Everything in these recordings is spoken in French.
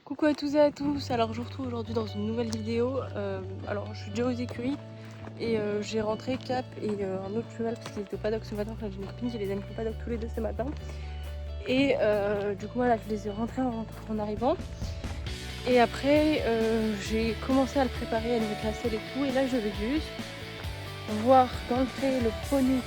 Coucou à tous et à tous, alors je vous retrouve aujourd'hui dans une nouvelle vidéo. Alors je suis déjà aux écuries et j'ai rentré Cap et un autre cheval parce qu'ils étaient au paddock ce matin. Enfin, j'ai une copine qui les a mis au paddock tous les deux ce matin. Et du coup voilà, je les ai rentrés en arrivant. Et après j'ai commencé à le préparer, à le mettre la selle et tout. Et là je vais juste voir dans le pré le poney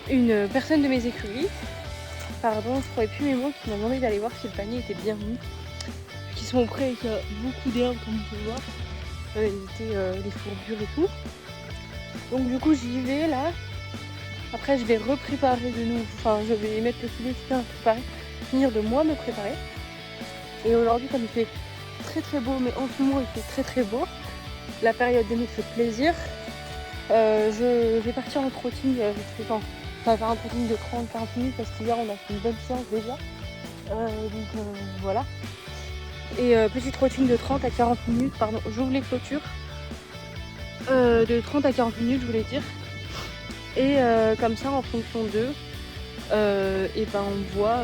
une personne de mes écuries. Pardon, je trouvais plus mes mots, qui m'a demandé d'aller voir si le panier était bien mis. Qui sont prêts et qu'il y a beaucoup d'herbes comme vous pouvez voir. Éviter les fourrures et tout. Donc du coup j'y vais là. Après je vais repréparer de nouveau. Enfin je vais mettre le filet à préparer. Finir de moi me préparer. Et aujourd'hui comme il fait très très beau, mais en ce moment il fait très très beau. La période de mai fait plaisir. Je vais partir en trotting. On va faire un trotting de 30-40 minutes parce qu'hier on a fait une bonne séance déjà. Voilà. Et petit trotting de 30 à 40 minutes, pardon, j'ouvre les clôtures. De 30 à 40 minutes je voulais dire. Et comme ça en fonction d'eux, et ben on voit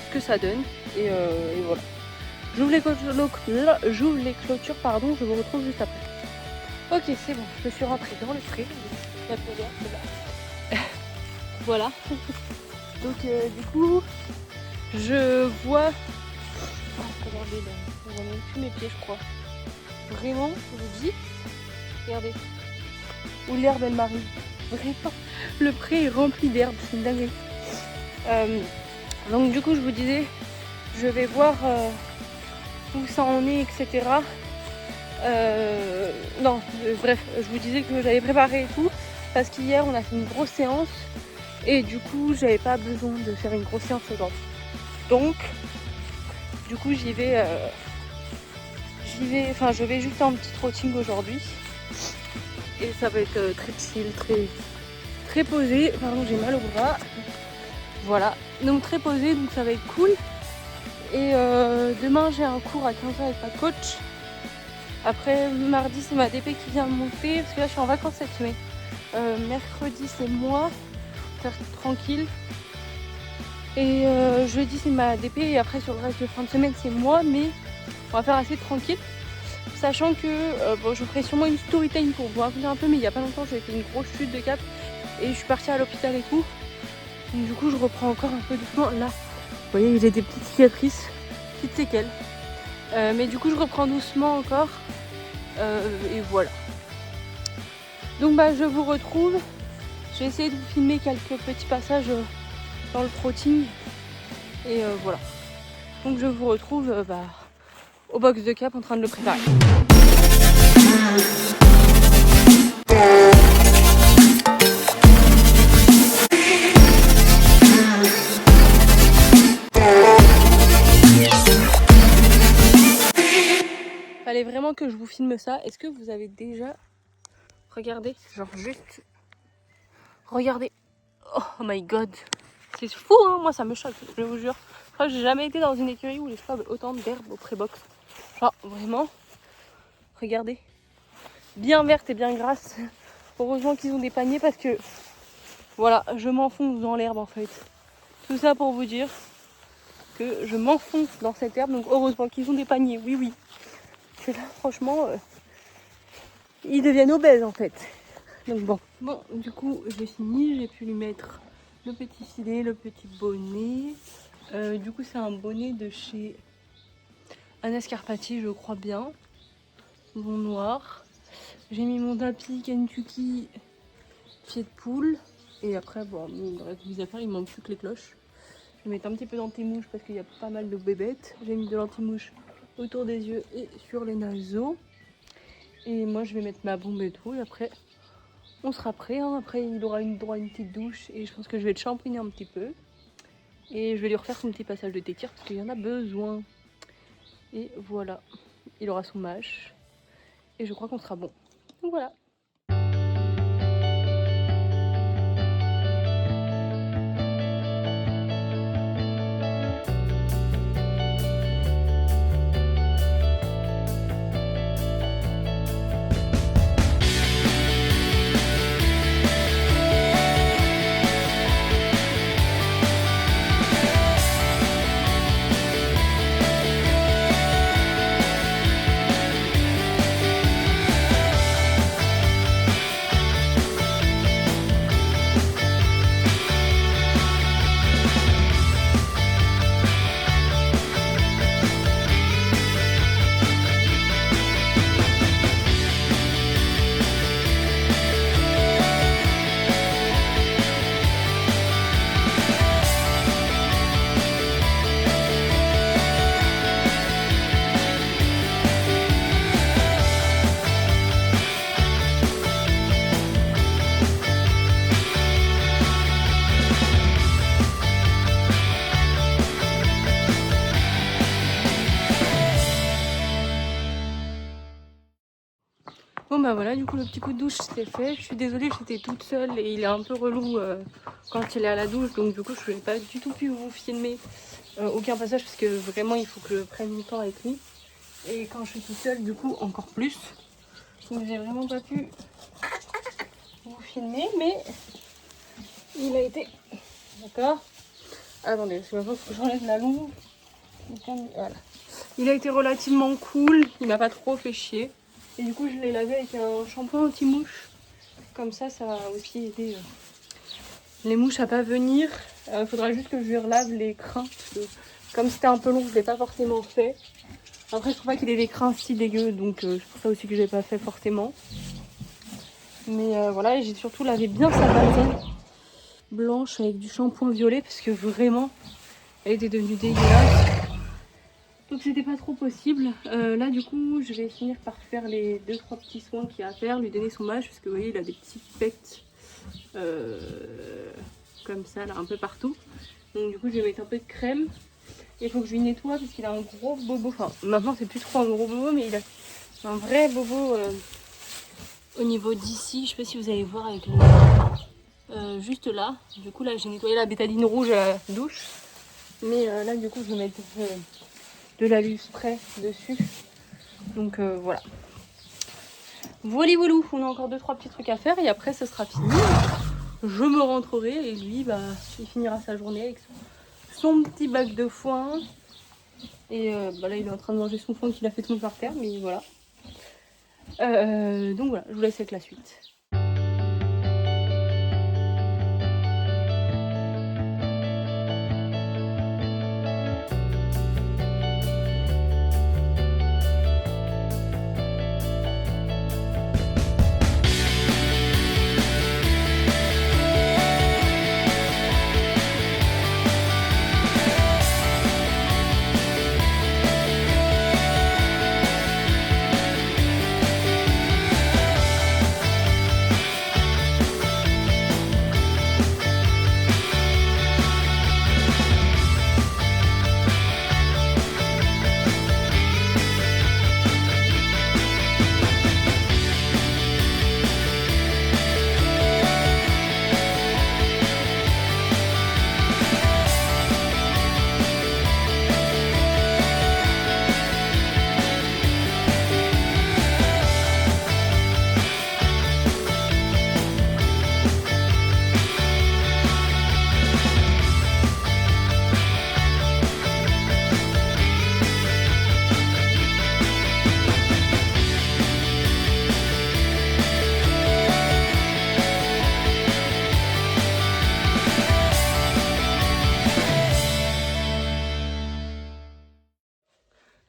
ce que ça donne. Et voilà. J'ouvre les clôtures, pardon, je vous retrouve juste après. Ok, c'est bon, je suis rentrée dans le pré. Il y a de l'air, c'est là. Voilà. Donc du coup, je vois... Oh, regardez là, on voit même plus mes pieds je crois. Vraiment, je vous dis, regardez. Où l'herbe elle m'arrive. Vraiment, le pré est rempli d'herbe, c'est une dinguerie. Donc du coup je vous disais, je vais voir où ça en est, etc. Bref, je vous disais que j'avais préparé et tout, parce qu'hier on a fait une grosse séance. Et du coup, j'avais pas besoin de faire une grosse séance aujourd'hui. Donc, du coup, je vais juste en petit trotting aujourd'hui. Et ça va être très chill, très posé. Pardon, j'ai mal au bras. Voilà, donc très posé, donc ça va être cool. Et demain, j'ai un cours à 15h avec ma coach. Après, mardi, c'est ma DP qui vient me monter, parce que là, je suis en vacances cette semaine. Mercredi, c'est moi. Tranquille, et jeudi c'est ma DP et après sur le reste de fin de semaine c'est moi, mais on va faire assez tranquille, sachant que je vous ferai sûrement une story time pour vous raconter un peu, mais il y a pas longtemps j'ai fait une grosse chute de Cap et je suis partie à l'hôpital et tout, donc du coup je reprends encore un peu doucement. Là vous voyez j'ai des petites cicatrices, petites séquelles, mais du coup je reprends doucement encore, et voilà. Donc je vous retrouve. Je vais essayer de vous filmer quelques petits passages dans le trotting. Et voilà. Donc je vous retrouve au box de Cap en train de le préparer. Fallait vraiment que je vous filme ça. Est-ce que vous avez déjà regardé? Genre juste... Regardez. Oh my god. C'est fou hein, moi ça me choque, je vous jure. Enfin, j'ai jamais été dans une écurie où les chevaux avaient autant d'herbe au pré-box. Genre vraiment, regardez. Bien verte et bien grasse. Heureusement qu'ils ont des paniers parce que voilà, je m'enfonce dans l'herbe en fait. Tout ça pour vous dire que je m'enfonce dans cette herbe, donc heureusement qu'ils ont des paniers, oui oui. Que là franchement, ils deviennent obèses en fait. Donc bon, du coup j'ai fini, j'ai pu lui mettre le petit filet, le petit bonnet. Du coup c'est un bonnet de chez Anna Scarpati, je crois bien. Bon noir. J'ai mis mon tapis Kentucky pied de poule. Et après bon, le reste des affaires, il manque plus que les cloches. Je vais mettre un petit peu d'anti-mouche parce qu'il y a pas mal de bébêtes. J'ai mis de l'anti-mouche autour des yeux et sur les naseaux. Et moi je vais mettre ma bombe et tout. Et après on sera prêt, hein. Après il aura droit à une petite douche et je pense que je vais le shampooiner un petit peu. Et je vais lui refaire son petit passage de tétire parce qu'il y en a besoin. Et voilà, il aura son mâche. Et je crois qu'on sera bon. Donc voilà. bah voilà, du coup le petit coup de douche c'est fait. Je suis désolée, j'étais toute seule et il est un peu relou quand il est à la douche. Donc du coup je n'ai pas du tout pu vous filmer aucun passage parce que vraiment il faut que je prenne du temps avec lui. Et quand je suis toute seule, du coup encore plus. Donc j'ai vraiment pas pu vous filmer, mais il a été... D'accord. Attendez, parce que maintenant il faut que j'enlève la louve. Voilà. Il a été relativement cool, il m'a pas trop fait chier. Et du coup je l'ai lavé avec un shampoing anti-mouche. Comme ça, ça va aussi aider les mouches à pas venir. Il faudra juste que je lui relave les crins. Parce que comme c'était un peu long, je ne l'ai pas forcément fait. Après, je trouve pas qu'il ait des crins si dégueux, donc c'est pour ça aussi que je l'ai pas fait forcément. Mais voilà, et j'ai surtout lavé bien sa base blanche avec du shampoing violet parce que vraiment, elle était devenue dégueulasse. Donc c'était pas trop possible. Là du coup je vais finir par faire les 2-3 petits soins qu'il y a à faire, lui donner son mâche parce que vous voyez il a des petits pects comme ça là un peu partout. Donc du coup je vais mettre un peu de crème. Il faut que je lui nettoie parce qu'il a un gros bobo. Enfin maintenant c'est plus trop un gros bobo mais il a un vrai bobo au niveau d'ici. Je sais pas si vous allez voir avec le... juste là. Du coup là j'ai nettoyé la bétadine rouge à la douche. Mais là du coup je vais mettre... de la luce spray dessus. Donc voilà. Voilà, on a encore 2-3 petits trucs à faire et après ce sera fini. Je me rentrerai et lui bah il finira sa journée avec son petit bac de foin. Et bah là il est en train de manger son foin qu'il a fait tomber par terre, mais voilà. Donc voilà, je vous laisse avec la suite.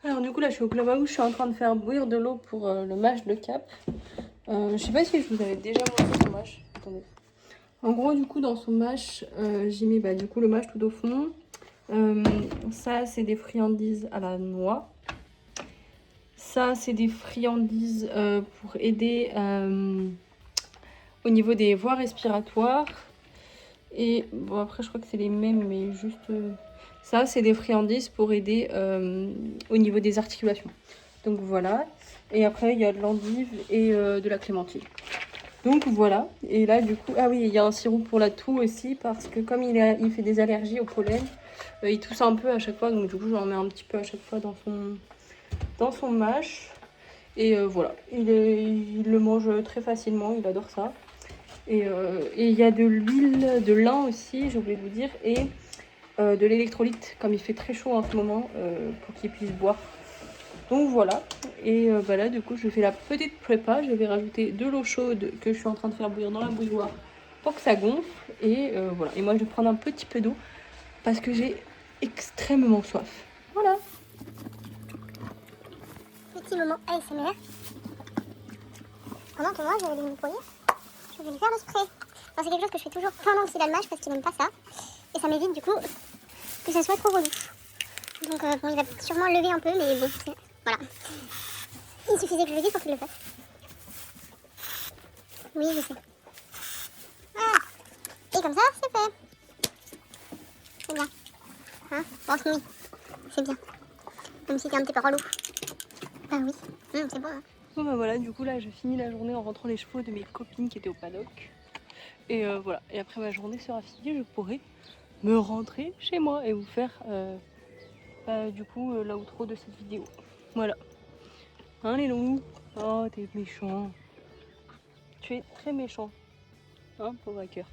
Alors du coup là je suis au club à où je suis en train de faire bouillir de l'eau pour le mâche de Cap. Je sais pas si je vous avais déjà montré son mâche. Attendez. En gros du coup dans son mâche j'ai mis du coup le mâche tout au fond. Ça c'est des friandises à la noix. Ça c'est des friandises pour aider au niveau des voies respiratoires. Et bon après je crois que c'est les mêmes mais juste... ça c'est des friandises pour aider au niveau des articulations. Donc voilà. Et après il y a de l'endive et de la clémentine. Donc voilà. Et là du coup... ah oui, il y a un sirop pour la toux aussi parce que comme il fait des allergies au pollen, il tousse un peu à chaque fois. Donc du coup j'en mets un petit peu à chaque fois dans son mâche. Et voilà. Il le mange très facilement. Il adore ça. Et il y a de l'huile de lin aussi, j'ai oublié de vous dire. Et de l'électrolyte comme il fait très chaud en ce moment pour qu'il puisse boire. Donc voilà. Et là du coup je fais la petite prépa. Je vais rajouter de l'eau chaude que je suis en train de faire bouillir dans la bouilloire pour que ça gonfle. Et voilà. Et moi je vais prendre un petit peu d'eau parce que j'ai extrêmement soif. Voilà. Petit moment ASMR. Pendant que moi je vais nettoyer, je vais lui faire le spray. Enfin, c'est quelque chose que je fais toujours pendant qu'il a le mâche parce qu'il n'aime pas ça. Et ça m'évite du coup que ça soit trop relou. Donc bon, il va sûrement lever un peu, mais bon, voilà. Il suffisait que je le dise pour qu'il le fasse. Oui, je sais. Voilà. Et comme ça, c'est fait. C'est bien. Hein? Bon, c'est bien. Même si t'es un petit peu relou. Bah oui, c'est bon. Hein. Bon bah voilà, du coup là je finis la journée en rentrant les chevaux de mes copines qui étaient au paddock. Et voilà, et après ma journée sera finie, je pourrai me rentrer chez moi et vous faire du coup l'outro de cette vidéo. Voilà. Hein les loups? Oh t'es méchant. Tu es très méchant. Hein, pauvre cœur.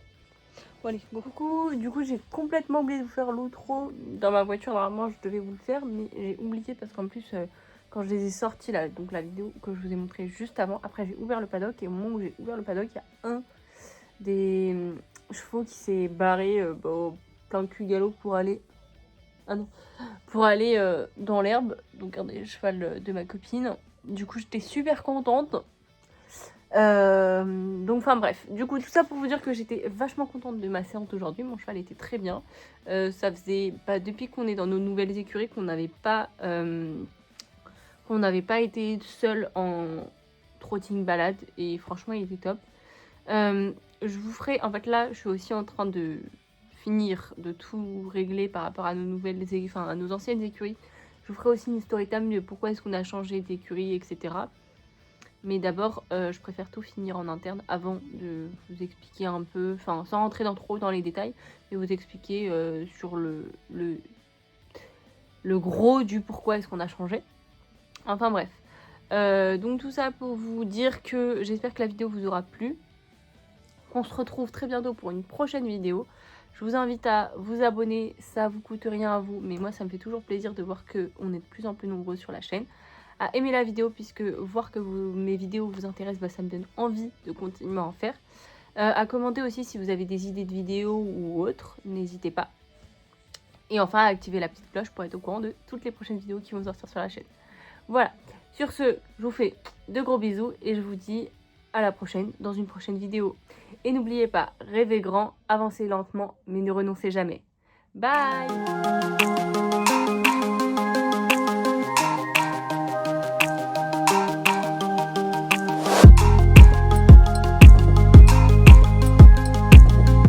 Bon allez, coucou. Du coup j'ai complètement oublié de vous faire l'outro dans ma voiture. Normalement je devais vous le faire, mais j'ai oublié parce qu'en plus quand je les ai sortis là, donc la vidéo que je vous ai montré juste avant, après j'ai ouvert le paddock et au moment où j'ai ouvert le paddock, il y a un des chevaux qui s'est barré au plein cul galop pour aller dans l'herbe. Donc regardez le cheval de ma copine. Du coup j'étais super contente. Donc enfin bref, du coup tout ça pour vous dire que j'étais vachement contente de ma séance aujourd'hui. Mon cheval était très bien. Ça faisait depuis qu'on est dans nos nouvelles écuries qu'on n'avait pas été seul en trotting balade, et franchement il était top. Je vous ferai, en fait là je suis aussi en train de finir de tout régler par rapport à à nos anciennes écuries. Je vous ferai aussi une story time de pourquoi est-ce qu'on a changé d'écurie, etc. Mais d'abord, je préfère tout finir en interne avant de vous expliquer un peu, enfin sans rentrer trop dans les détails, mais vous expliquer sur le gros du pourquoi est-ce qu'on a changé. Enfin bref. Donc tout ça pour vous dire que j'espère que la vidéo vous aura plu. On se retrouve très bientôt pour une prochaine vidéo. Je vous invite à vous abonner, ça vous coûte rien à vous, mais moi ça me fait toujours plaisir de voir qu'on est de plus en plus nombreux sur la chaîne. À aimer la vidéo, puisque voir que mes vidéos vous intéressent, ça me donne envie de continuer à en faire. À commenter aussi si vous avez des idées de vidéos ou autres, n'hésitez pas. Et enfin à activer la petite cloche pour être au courant de toutes les prochaines vidéos qui vont sortir sur la chaîne. Voilà, sur ce, je vous fais de gros bisous et je vous dis à la prochaine dans une prochaine vidéo. Et n'oubliez pas, rêvez grand, avancez lentement, mais ne renoncez jamais. Bye!